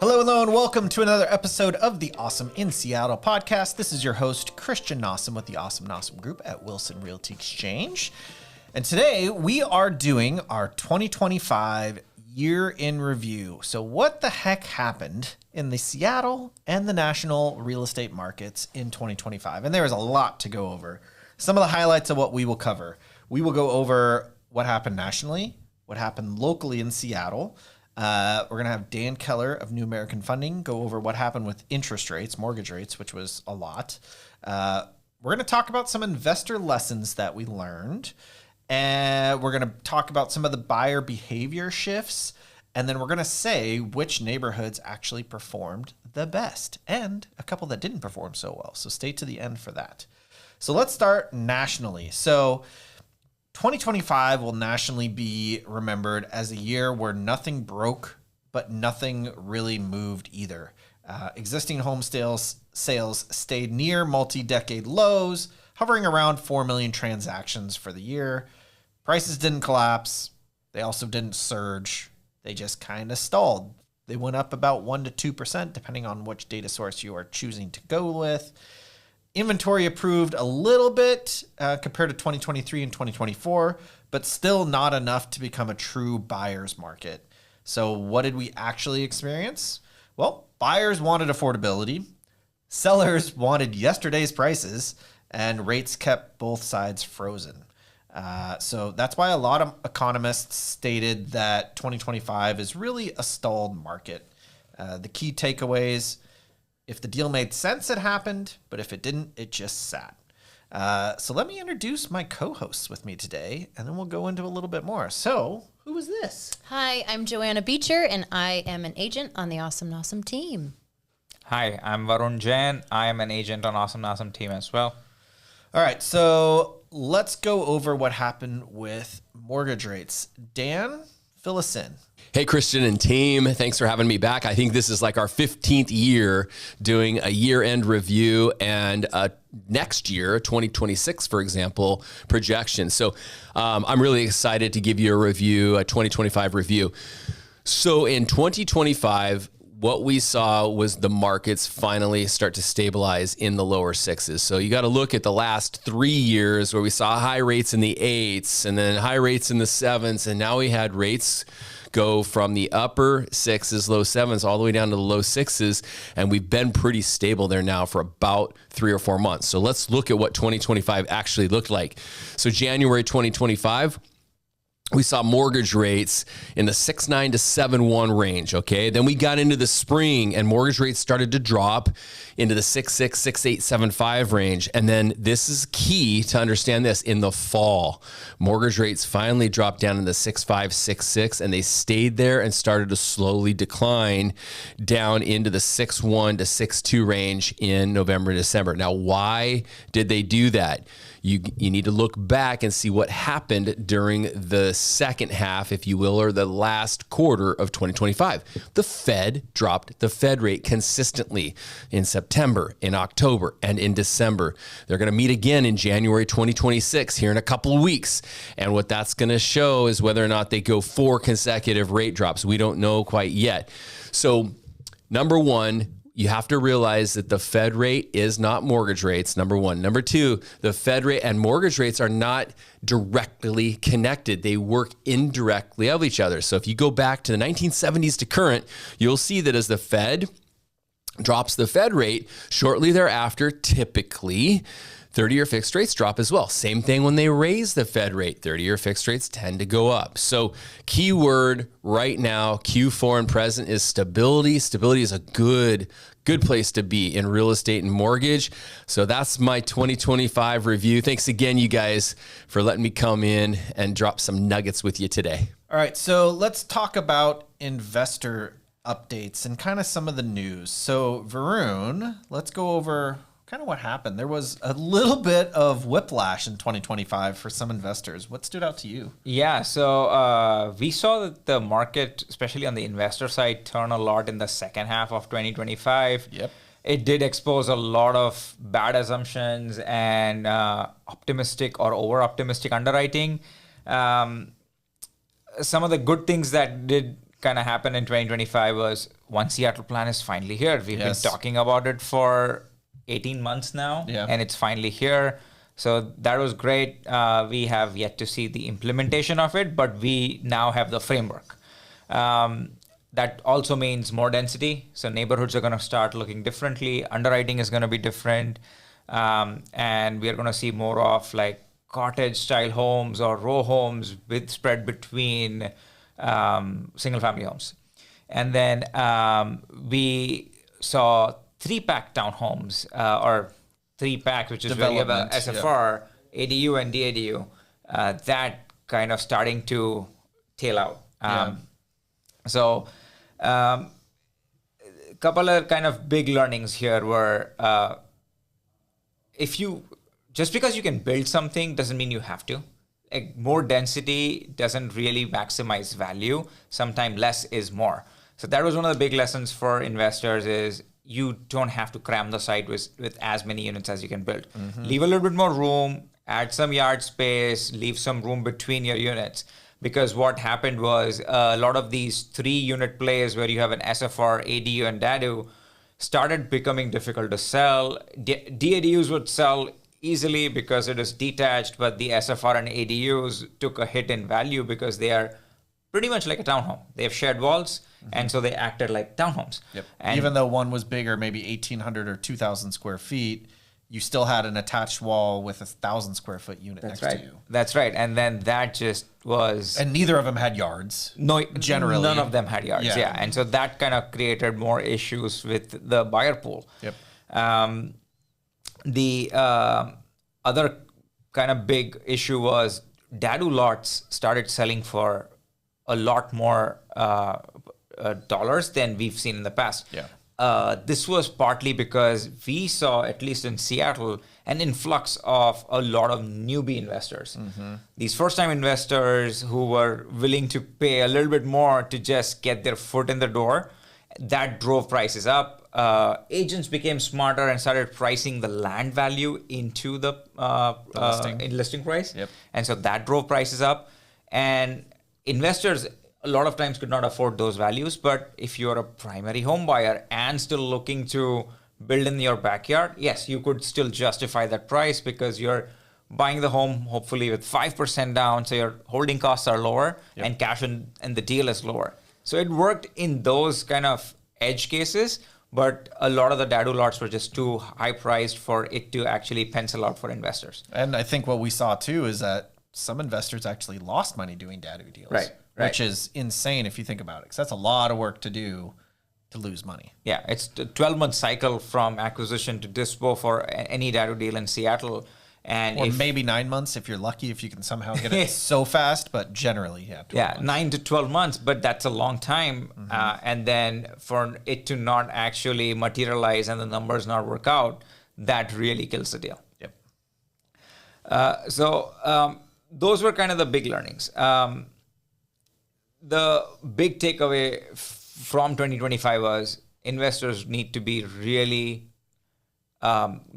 Hello, and welcome to another episode of the Awesome in Seattle podcast. This is your host, Christian Nossum with the Awesome Nossum Group at Wilson Realty Exchange. And today we are doing our 2025 year in review. So what the heck happened in the Seattle and the national real estate markets in 2025? And there is a lot to go over. Some of the highlights of what we will cover. We will go over what happened nationally, what happened locally in Seattle. We're going to have Dan Keller of New American Funding go over what happened with interest rates, mortgage rates, which was a lot. We're going to talk about some investor lessons that we learned. And we're going to talk about some of the buyer behavior shifts. And then we're going to say which neighborhoods actually performed the best and a couple that didn't perform so well. So stay to the end for that. So let's start nationally. So 2025 will nationally be remembered as a year where nothing broke, but nothing really moved either. Existing home sales stayed near multi-decade lows, hovering around 4 million transactions for the year. Prices didn't collapse. They also didn't surge. They just kind of stalled. They went up about 1% to 2%, depending on which data source you are choosing to go with. Inventory improved a little bit compared to 2023 and 2024, but still not enough to become a true buyer's market. So what did we actually experience? Well, buyers wanted affordability, sellers wanted yesterday's prices, and rates kept both sides frozen. So that's why a lot of economists stated that 2025 is really a stalled market. The key takeaways: if the deal made sense, it happened, but if it didn't, it just sat. So let me introduce my co-hosts with me today, and then we'll go into a little bit more. So who is this? Hi, I'm Joanna Beecher, and I am an agent on the Awesome Nossum team. Hi, I'm Varun Jain. I am an agent on Awesome Nossum team as well. All right, so let's go over what happened with mortgage rates. Dan, fill us in. Hey, Christian and team, thanks for having me back. I think this is like our 15th year doing a year-end review and next year, 2026, for example, projection. So I'm really excited to give you a review, a 2025 review. So in 2025, what we saw was the markets finally start to stabilize in the lower sixes. So you got to look at the last 3 years where we saw high rates in the eights and then high rates in the sevens. And now we had rates go from the upper sixes, low sevens, all the way down to the low sixes. And we've been pretty stable there now for about 3 or 4 months. So let's look at what 2025 actually looked like. So January 2025, we saw mortgage rates in the 6.9 to 7.1 range, okay? Then we got into the spring and mortgage rates started to drop into the 6.6, 6.8, 7.5 range. And then this is key to understand this, in the fall, mortgage rates finally dropped down in the 6.5, 6.6, and they stayed there and started to slowly decline down into the 6.1 to 6.2 range in November, December. Now, why did they do that? You need to look back and see what happened during the second half, if you will, or the last quarter of 2025. The Fed dropped the Fed rate consistently in September, in October, and in December. They're going to meet again in January 2026 here in a couple of weeks. And what that's going to show is whether or not they go 4 consecutive rate drops. We don't know quite yet. So number one, you have to realize that the Fed rate is not mortgage rates, number one. Number two, the Fed rate and mortgage rates are not directly connected. They work indirectly of each other. So if you go back to the 1970s to current, you'll see that as the Fed drops the Fed rate, shortly thereafter, typically, 30-year fixed rates drop as well. Same thing when they raise the Fed rate, 30-year fixed rates tend to go up. So keyword right now, Q4 and present, is stability. Stability is a good place to be in real estate and mortgage. So that's my 2025 review. Thanks again, you guys, for letting me come in and drop some nuggets with you today. All right, so let's talk about investor updates and kind of some of the news. So Varun, let's go over kind of what happened. There was a little bit of whiplash in 2025 for some investors. What stood out to you? Yeah, so we saw that the market, especially on the investor side, turn a lot in the second half of 2025. Yep. It did expose a lot of bad assumptions and optimistic or over-optimistic underwriting. Some of the good things that did kind of happen in 2025 was One Seattle plan is finally here. We've Yes. been talking about it for 18 months now, Yeah. and it's finally here. So that was great. We have yet to see the implementation of it, but we now have the framework. That also means more density. So neighborhoods are going to start looking differently. Underwriting is going to be different. And we are going to see more of like cottage style homes or row homes with spread between single family homes. And then we saw 3-pack townhomes or 3-pack, which is really about Development, SFR, ADU and DADU, that kind of starting to tail out. So a couple of kind of big learnings here were just because you can build something doesn't mean you have to. Like, more density doesn't really maximize value. Sometimes less is more. So that was one of the big lessons for investors is you don't have to cram the site with as many units as you can build. Leave a little bit more room, add some yard space, leave some room between your units. Because what happened was a lot of these 3-unit plays where you have an SFR, ADU, and DADU started becoming difficult to sell. DADUs would sell easily because it is detached, but the SFR and ADUs took a hit in value because they are pretty much like a townhome. They have shared walls, and so they acted like townhomes. Yep. And even though one was bigger, maybe 1,800 or 2,000 square feet, you still had an attached wall with a 1,000 square foot unit next to you. That's right. And then that just was... And neither of them had yards. No, generally. none of them had yards. Yeah. And so that kind of created more issues with the buyer pool. Yep. The other kind of big issue was DADU lots started selling for a lot more dollars than we've seen in the past. Yeah. This was partly because we saw, at least in Seattle, an influx of a lot of newbie investors. These first-time investors who were willing to pay a little bit more to just get their foot in the door. That drove prices up. Agents became smarter and started pricing the land value into the listing price. Yep. And so that drove prices up. And investors a lot of times could not afford those values. But if you're a primary home buyer and still looking to build in your backyard, yes, you could still justify that price because you're buying the home hopefully with 5% down. So your holding costs are lower and cash and the deal is lower. So it worked in those kind of edge cases, but a lot of the DADU lots were just too high priced for it to actually pencil out for investors. And I think what we saw too is that some investors actually lost money doing DADU deals. Right. Which is insane if you think about it, because that's a lot of work to do to lose money. Yeah, it's a 12-month cycle from acquisition to dispo for any DADU deal in Seattle. And Or maybe 9 months if you're lucky, if you can somehow get it so fast, but generally, 12 months. 9 to 12 months, but that's a long time. And then for it to not actually materialize and the numbers not work out, that really kills the deal. Yep. So those were kind of the big learnings. The big takeaway from 2025 was investors need to be really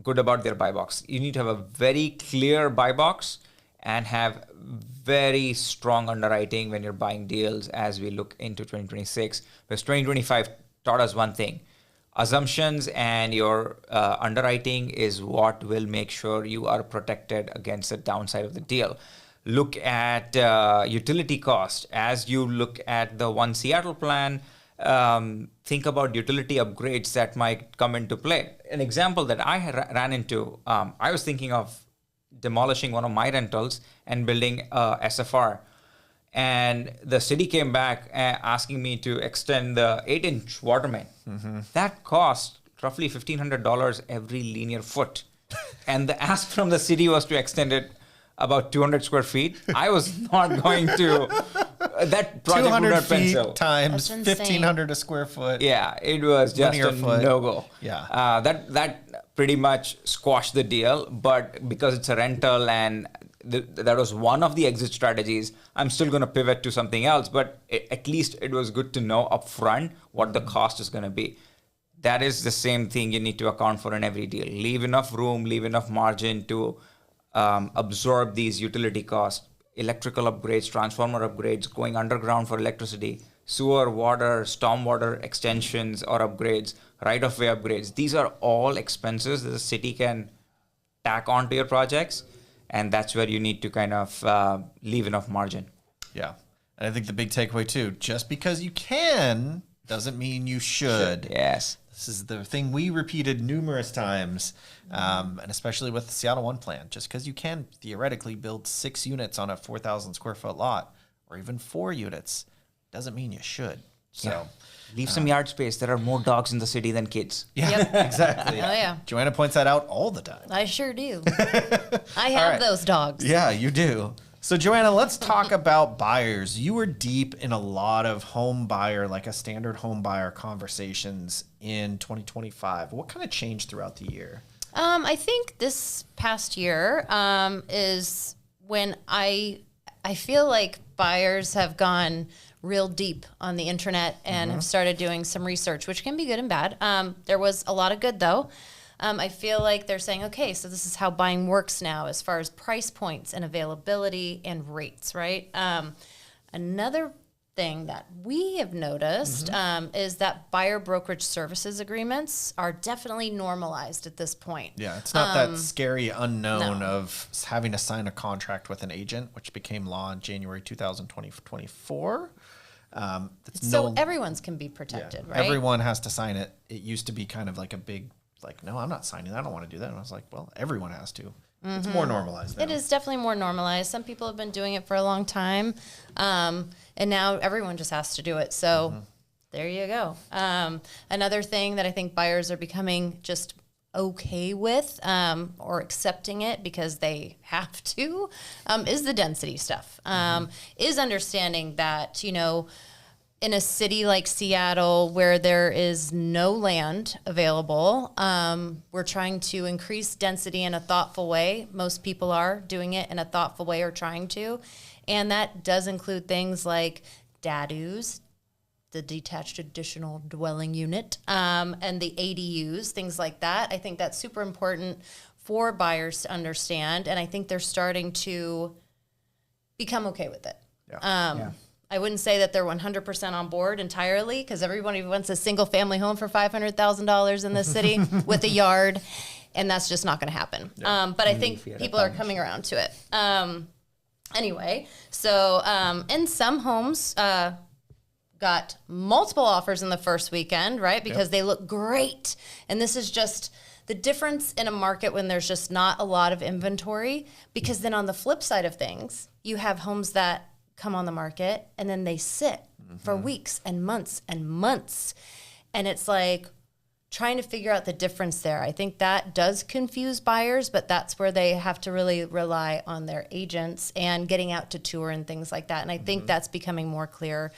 good about their buy box. You need to have a very clear buy box and have very strong underwriting when you're buying deals as we look into 2026. Because 2025 taught us one thing. Assumptions and your underwriting is what will make sure you are protected against the downside of the deal. Look at utility cost. As you look at the One Seattle plan, think about utility upgrades that might come into play. An example that I ran into, I was thinking of demolishing one of my rentals and building a SFR. And the city came back asking me to extend the 8-inch water main. That cost roughly $1,500 every linear foot. And the ask from the city was to extend it about 200 square feet. I was not going to. That project would not pencil. Times That's insane. 1,500 a square foot. Yeah, it was just Linear a foot. no-go. Yeah. That pretty much squashed the deal. But because it's a rental and that was one of the exit strategies, I'm still going to pivot to something else. But at least it was good to know upfront what the cost is going to be. That is the same thing you need to account for in every deal. Leave enough room, leave enough margin to absorb these utility costs, electrical upgrades, transformer upgrades, going underground for electricity. sewer, water, stormwater extensions or upgrades, right-of-way upgrades. These are all expenses that the city can tack onto your projects, and that's where you need to kind of leave enough margin. Yeah. And I think the big takeaway too, just because you can doesn't mean you should. Yes. This is the thing we repeated numerous times, and especially with the Seattle One plan. Just because you can theoretically build 6 units on a 4,000 square foot lot, or even 4 units, doesn't mean you should. So Leave some yard space. There are more dogs in the city than kids. yeah, Yep. exactly. Oh, yeah. Joanna points that out all the time. I sure do. I have right. those dogs. Yeah, you do. So Joanna, let's talk about buyers. You were deep in a lot of home buyer, like a standard home buyer conversations in 2025. What kind of changed throughout the year? I think this past year is when I feel like buyers have gone real deep on the internet and have started doing some research, which can be good and bad. There was a lot of good though. I feel like they're saying, okay, so this is how buying works now as far as price points and availability and rates, right? Another thing that we have noticed is that buyer brokerage services agreements are definitely normalized at this point. Yeah, it's not that scary unknown of having to sign a contract with an agent, which became law in January 2024. So everyone's can be protected, right? Everyone has to sign it. It used to be kind of like a big, like, no, I'm not signing that. I don't want to do that. And I was like, well, everyone has to. It's more normalized now. It is definitely more normalized. Some people have been doing it for a long time, and now everyone just has to do it. So there you go. Another thing that I think buyers are becoming just okay with or accepting it because they have to is the density stuff. Is understanding that, you know, in a city like Seattle where there is no land available, we're trying to increase density in a thoughtful way. Most people are doing it in a thoughtful way or trying to. And that does include things like DADUs, the detached additional dwelling unit, and the ADUs, things like that. I think that's super important for buyers to understand. And I think they're starting to become okay with it. I wouldn't say that they're 100% on board entirely because everybody wants a single family home for $500,000 in this city with a yard, and that's just not going to happen. But I think people are coming around to it. Anyway, so and some homes got multiple offers in the first weekend, right? Because they look great. And this is just the difference in a market when there's just not a lot of inventory, because then on the flip side of things, you have homes that come on the market and then they sit for weeks and months and months. And it's like trying to figure out the difference there. I think that does confuse buyers, but that's where they have to really rely on their agents and getting out to tour and things like that. And I think that's becoming more clear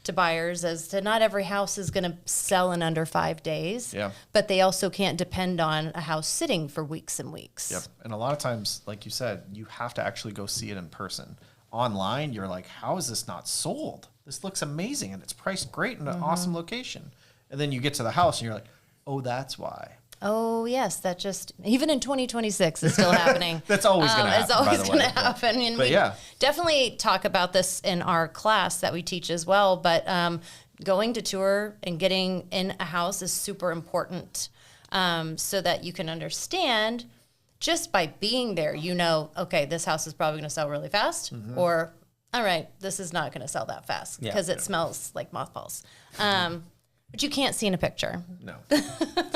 to buyers as to not every house is going to sell in under 5 days, but they also can't depend on a house sitting for weeks and weeks. Yep. And a lot of times, like you said, you have to actually go see it in person. Online, you're like, how is this not sold? This looks amazing and it's priced great in an awesome location. And then you get to the house and you're like, oh, that's why. Oh, yes. That just, even in 2026, is still happening. That's always going to happen. It's always going to happen. And but we definitely talk about this in our class that we teach as well. But going to tour and getting in a house is super important so that you can understand just by being there, you know, okay, this house is probably going to sell really fast, or, all right, this is not going to sell that fast because it smells like mothballs. But you can't see in a picture. No.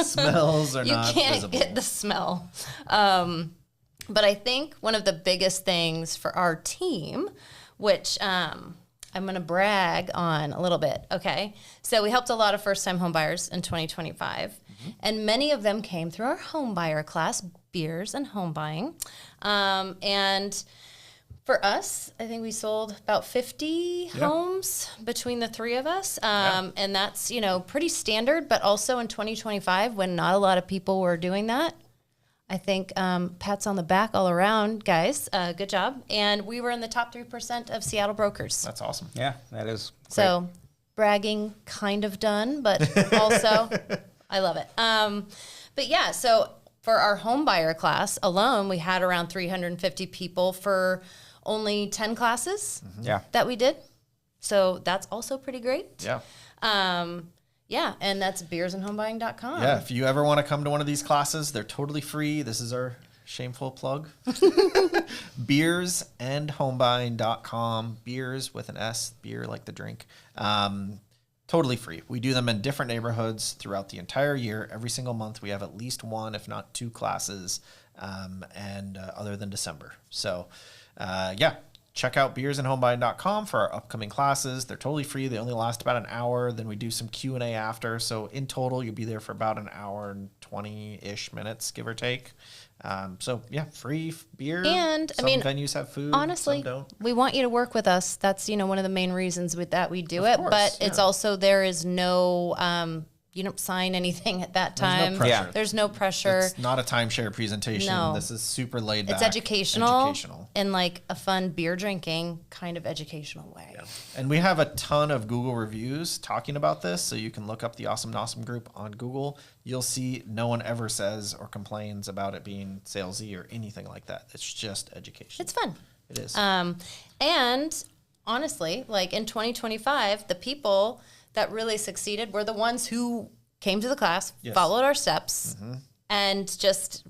Smells are not visible. You can't get the smell. But I think one of the biggest things for our team, which I'm going to brag on a little bit, okay? So we helped a lot of first-time home buyers in 2025, and many of them came through our home buyer class, Beers and Home Buying. And for us, I think we sold about 50 homes between the three of us. And that's, you know, pretty standard, but also in 2025 when not a lot of people were doing that. I think pats on the back all around, guys. Good job. And we were in the top 3% of Seattle brokers. That's awesome. Yeah, that is great. So bragging kind of done, but also I love it. But yeah, so for our home buyer class alone, we had around 350 people for only 10 classes that we did. So that's also pretty great. Yeah. Yeah, and that's beersandhomebuying.com. Yeah, if you ever want to come to one of these classes, they're totally free. This is our shameful plug. Beersandhomebuying.com. Beers with an S, beer like the drink. Totally free. We do them in different neighborhoods throughout the entire year. Every single month, we have at least one, if not two classes, and other than December. So, yeah. Check out beersandhomebuying.com for our upcoming classes. They're totally free. They only last about an hour. Then we do some Q&A after. So in total, you'll be there for about an hour and 20-ish minutes, give or take. So yeah, free beer. And some venues have food. honestly, some don't. we want you to work with us. That's, one of the main reasons with that we do it. course, But it's yeah. also, there is no, you don't sign anything at that There's no time. pressure. Yeah. There's no pressure. It's not a timeshare presentation. No. This is super laid back. It's educational in like a fun beer drinking kind of educational way. And we have a ton of Google reviews talking about this, so you can look up the Awesome Nossum Group on Google. You'll see no one ever says or complains about it being salesy or anything like that. It's just education. It's fun. It is. And honestly, like in 2025, the people that really succeeded were the ones who came to the class, Yes. followed our steps, and just,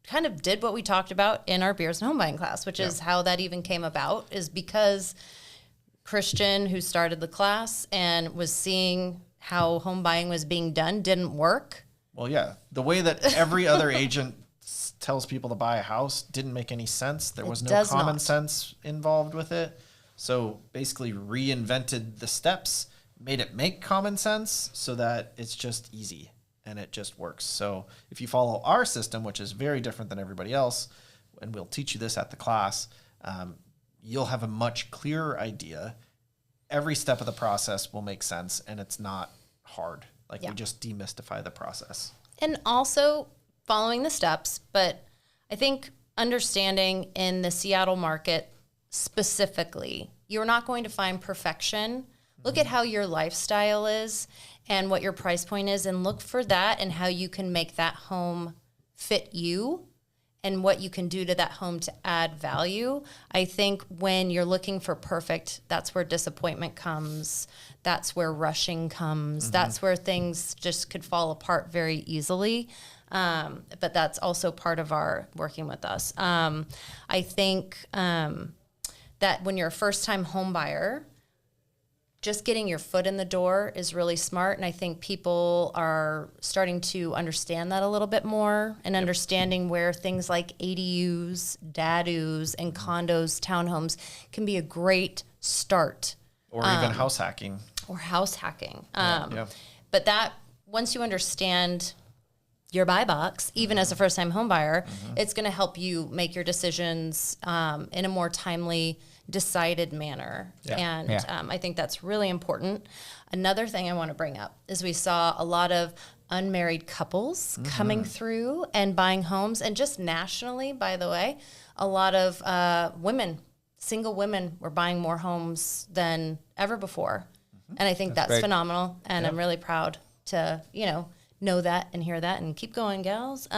kind of did what we talked about in our beers and home buying class, which is how that even came about, is because Christian, who started the class and was seeing how home buying was being done, didn't work. Well, yeah. The way that every other agent tells people to buy a house didn't make any sense. There was no does common not. sense involved with it. So basically reinvented the steps, made it make common sense so that it's just easy and it just works. So if you follow our system, which is very different than everybody else, and we'll teach you this at the class, you'll have a much clearer idea. Every step of the process will make sense, and it's not hard. Like we just demystify the process. And also following the steps, but I think understanding in the Seattle market specifically, you're not going to find perfection. Look at how your lifestyle is and what your price point is, and look for that and how you can make that home fit you and what you can do to that home to add value. I think when you're looking for perfect, that's where disappointment comes. That's where rushing comes. That's where things just could fall apart very easily. But that's also part of our working with us. I think that when you're a first-time home buyer, just getting your foot in the door is really smart. And I think people are starting to understand that a little bit more, and understanding where things like ADUs, DADUs, and condos, townhomes can be a great start. Or even house hacking. Or house hacking. Yeah. But that, once you understand your buy box, even as a first-time home buyer, it's going to help you make your decisions in a more timely, decided manner. And I think that's really important. Another thing I want to bring up is we saw a lot of unmarried couples coming through and buying homes. And just nationally, by the way, a lot of women, single women, were buying more homes than ever before. And I think that's great. phenomenal. And I'm really proud to, know that and hear that and keep going, gals. We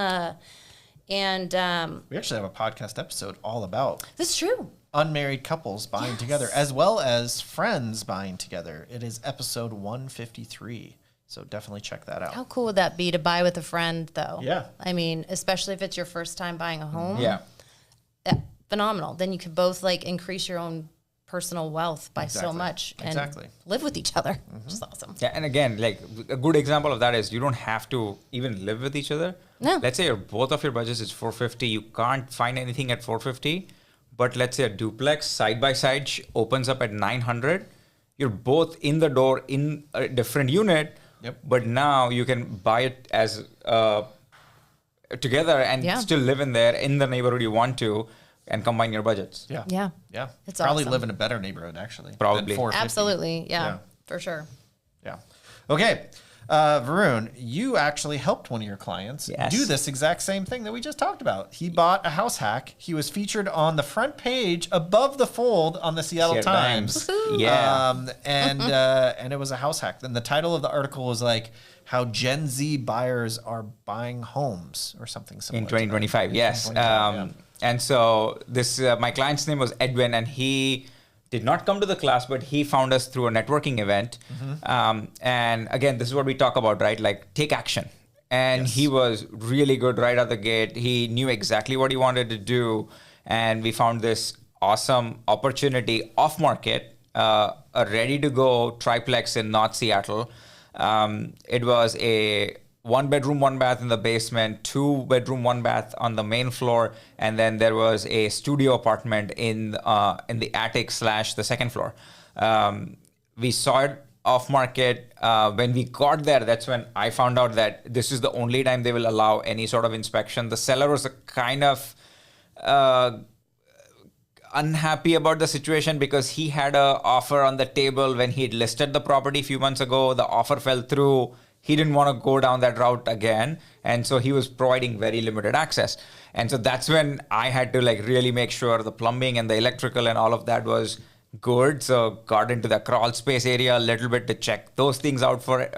actually have a podcast episode all about This is true. unmarried couples buying together, as well as friends buying together. It is episode 153. So definitely check that out. How cool would that be to buy with a friend, though? Yeah. I mean, especially if it's your first time buying a home. Yeah. Phenomenal. Then you could both increase your own personal wealth by so Exactly. much and Exactly. live with each other, which is awesome. Yeah, and again, a good example of that is you don't have to even live with each other. No. Let's say both of your budgets is 450. You can't find anything at 450, but let's say a duplex side by side opens up at 900. You're both in the door in a different unit, but now you can buy it as together and still live in there in the neighborhood you want to, and combine your budgets. Yeah. Yeah. Yeah. It's Probably awesome. live in a better neighborhood, actually. Probably. Than 450. Absolutely. Yeah, Yeah. for sure. Yeah. Okay. Varun, you actually helped one of your clients do this exact same thing that we just talked about. He bought a house hack. He was featured on the front page above the fold on the Seattle Times. Yeah. And it was a house hack. Then the title of the article was how Gen Z buyers are buying homes or something similar. In 2025, yes. 2025, And so this, my client's name was Edwin, and he did not come to the class, but he found us through a networking event. And again, this is what we talk about, right? Like, take action. And he was really good right out the gate. He knew exactly what he wanted to do. And we found this awesome opportunity off market, a ready to go triplex in North Seattle. It was a 1 bedroom, 1 bath in the basement, 2 bedroom, 1 bath on the main floor, and then there was a studio apartment in the attic / the second floor. We saw it off market. When we got there, that's when I found out that this is the only time they will allow any sort of inspection. The seller was a kind of unhappy about the situation because he had an offer on the table when he had listed the property a few months ago. The offer fell through. He didn't want to go down that route again. And so he was providing very limited access. And so that's when I had to like really make sure the plumbing and the electrical and all of that was good. So got into the crawl space area a little bit to check those things out for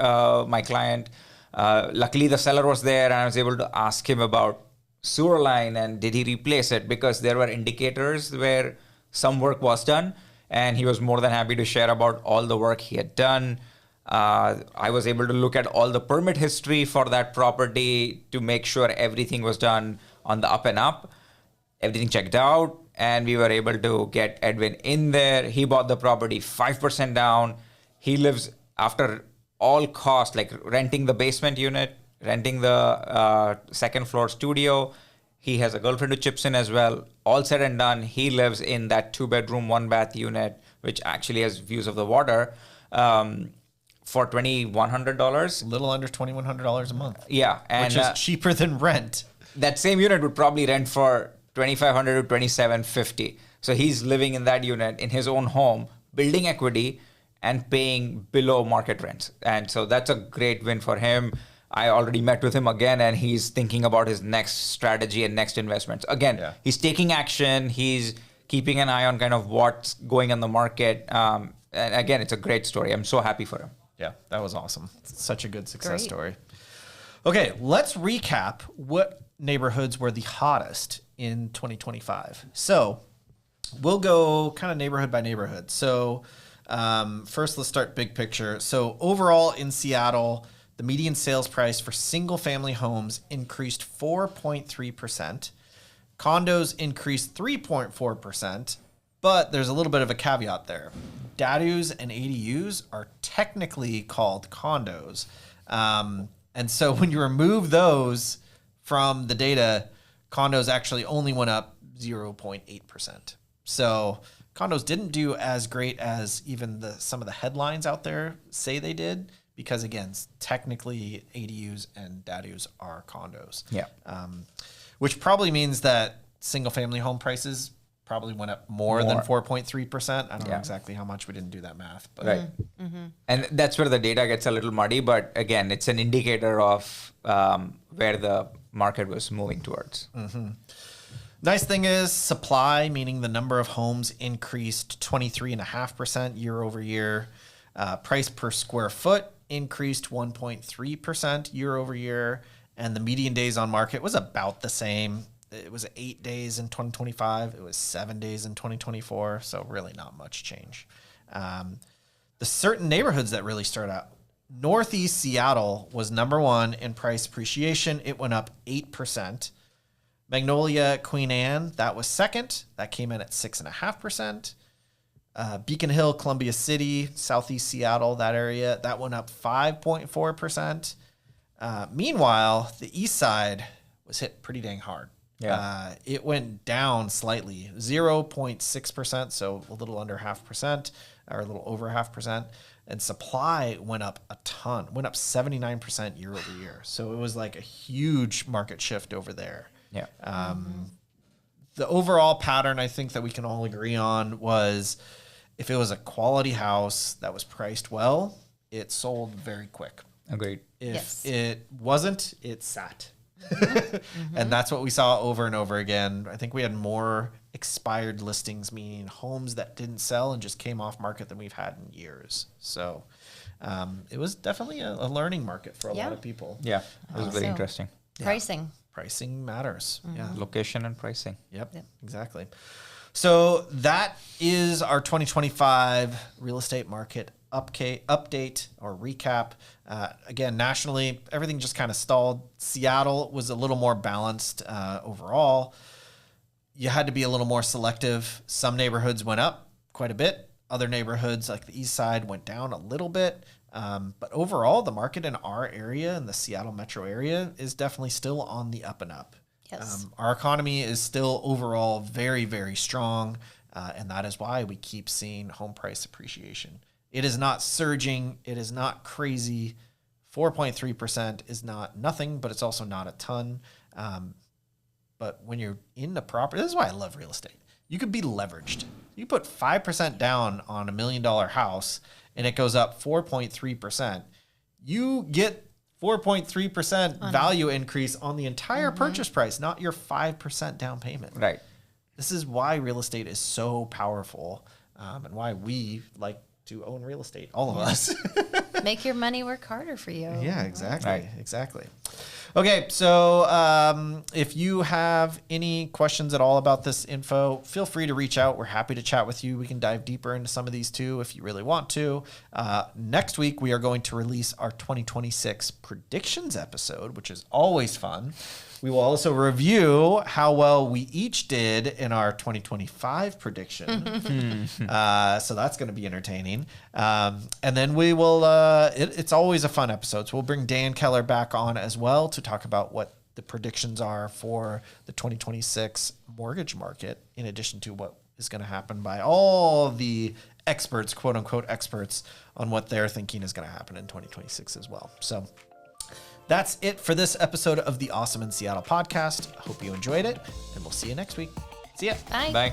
my client. Luckily, the seller was there and I was able to ask him about sewer line and did he replace it, because there were indicators where some work was done, and he was more than happy to share about all the work he had done. I was able to look at all the permit history for that property to make sure everything was done on the up and up. Everything checked out, and we were able to get Edwin in there. He bought the property 5% down. He lives after all costs, like renting the basement unit, renting the second floor studio. He has a girlfriend who chips in as well. All said and done, he lives in that 2 bedroom, 1 bath unit, which actually has views of the water, for $2,100. A little under $2,100 a month. Yeah. And, which is cheaper than rent. That same unit would probably rent for $2,500 to $2,750. So he's living in that unit in his own home, building equity and paying below market rents. And so that's a great win for him. I already met with him again, and he's thinking about his next strategy and next investments. Again, He's taking action. He's keeping an eye on kind of what's going on the market. And again, it's a great story. I'm so happy for him. Yeah, that was awesome. Such a good success story. Okay, let's recap what neighborhoods were the hottest in 2025. So we'll go kind of neighborhood by neighborhood. So first, let's start big picture. So overall in Seattle, the median sales price for single-family homes increased 4.3%. Condos increased 3.4%, but there's a little bit of a caveat there. DADUs and ADUs are technically called condos. And so when you remove those from the data, condos actually only went up 0.8%. So condos didn't do as great as even some of the headlines out there say they did. Because again, technically ADUs and DADUs are condos. Yeah. Which probably means that single family home prices probably went up more than 4.3%. I don't know exactly how much. We didn't do that math. But. Right. And that's where the data gets a little muddy. But again, it's an indicator of where the market was moving towards. Nice thing is supply, meaning the number of homes increased 23.5% year over year. Price per square foot increased 1.3% year over year, and the median days on market was about the same. It was 8 days in 2025. It was 7 days in 2024. So really not much change. The certain neighborhoods that really stood out. Northeast Seattle was number one in price appreciation. It went up 8%. Magnolia, Queen Anne, that was second. That came in at 6.5%. Beacon Hill, Columbia City, Southeast Seattle, that area, that went up 5.4%. Meanwhile, the East Side was hit pretty dang hard. Yeah. It went down slightly, 0.6%, so a little under 0.5%, or a little over 0.5%. And supply went up a ton, went up 79% year over year. So it was like a huge market shift over there. Yeah. The overall pattern I think that we can all agree on was if it was a quality house that was priced well, it sold very quick. Agreed. If it wasn't, it sat. And that's what we saw over and over again. I think we had more expired listings, meaning homes that didn't sell and just came off market than we've had in years. So it was definitely a learning market for a lot of people. Yeah, it was very interesting. Pricing. Pricing matters. Yeah. Location and pricing. Yep, exactly. So that is our 2025 real estate market update or recap. Again, nationally, everything just kind of stalled. Seattle was a little more balanced overall. You had to be a little more selective. Some neighborhoods went up quite a bit. Other neighborhoods like the east side went down a little bit. But overall, the market in our area, in the Seattle metro area, is definitely still on the up and up. Yes. Our economy is still overall very, very strong. And that is why we keep seeing home price appreciation. It is not surging. It is not crazy. 4.3% is not nothing, but it's also not a ton. But when you're in the property, this is why I love real estate. You could be leveraged. You put 5% down on $1 million house and it goes up 4.3%. You get 4.3% value increase on the entire purchase price, not your 5% down payment. Right. This is why real estate is so powerful, and why we like to own real estate, all of us. Make your money work harder for you. Yeah, exactly. Right. Exactly. Okay, so if you have any questions at all about this info, feel free to reach out. We're happy to chat with you. We can dive deeper into some of these too if you really want to. Next week, we are going to release our 2026 predictions episode, which is always fun. We will also review how well we each did in our 2025 prediction. So that's going to be entertaining. And then we will, it's always a fun episode. So we'll bring Dan Keller back on as well to talk about what the predictions are for the 2026 mortgage market, in addition to what is going to happen by all the experts, quote unquote experts, on what they're thinking is going to happen in 2026 as well. So that's it for this episode of the Awesome in Seattle podcast. I hope you enjoyed it, and we'll see you next week. See ya. Bye. Bye.